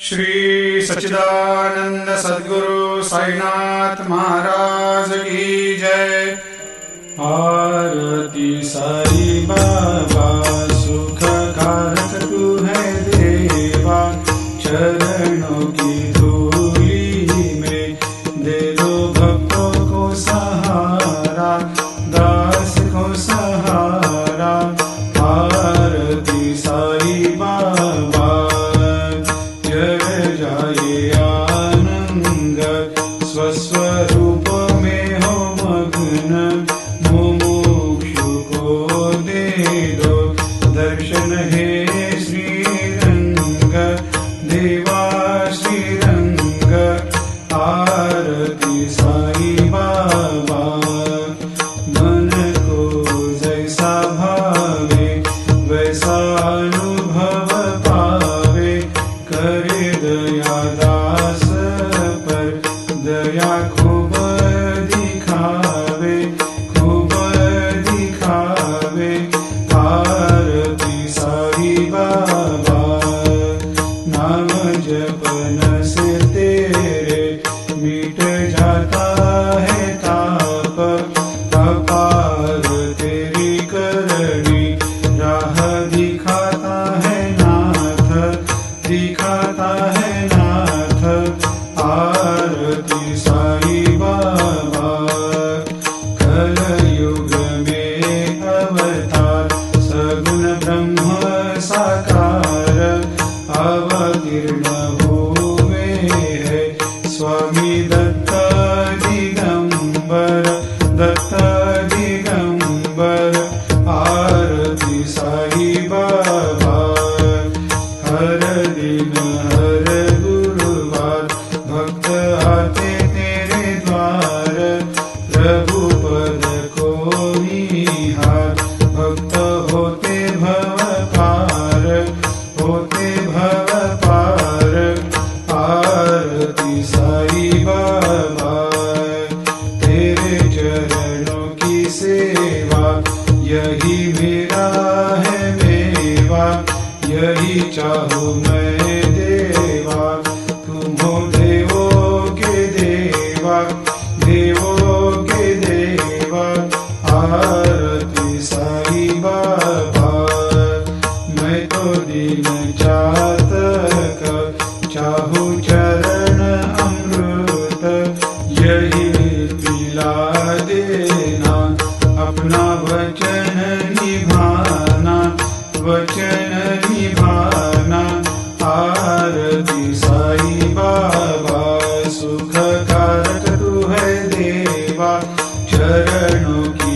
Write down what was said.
श्री सच्चिदानंद सद्गुरु साईनाथ महाराज की जय। आरती साई बाबा सुख कारक तू है देवा, चरणों की धूली में दे दो भक्तों को सहारा, दास को सहारा। आरती साई बाबा जय जाए आनंद, स्वस्वरूप में हो मग्न, मुमुक्षु को दे दो दर्शन हे श्रीरंग, देवा श्रीरंग। आरती साई बाबा मन को जैसा भावे वैसा अनुभव पावे, करे दया दास पर दया खूब दिखावे, खूब दिखावे। आरती साई बाबा नाम जपन से तेरे मिट जाता है ताप, अपार तेरी करनी राह दिखाता है नाथ, दिखाता है नाथ। आरती साई बाबा कलयुग में अवतार, सगुण ब्रह्म साकार अवतीर्ण हुए है स्वामी दत्त दिगंबर, दत्त दिगंबर। आरती साई बाबा हर दिन हर गुरुवार भक्त आते तेरे द्वार, रघुपद को निहार भक्त होते भव पार, होते भव पार। आरती साई बाबा तेरे चरणों की सेवा, यही मेरा है मेवा, यही चाहूँ मैं देवा। तुम हो देवों के देवा, देवों के देवा। आरती साई बाबा मैं तो दीन चातक, चाहूँ चरण अमृत, यही पिला देना, अपना वचन निभाना, वचन निभाना। आरती साई बाबा सुख कारक तू है देवा, चरणों की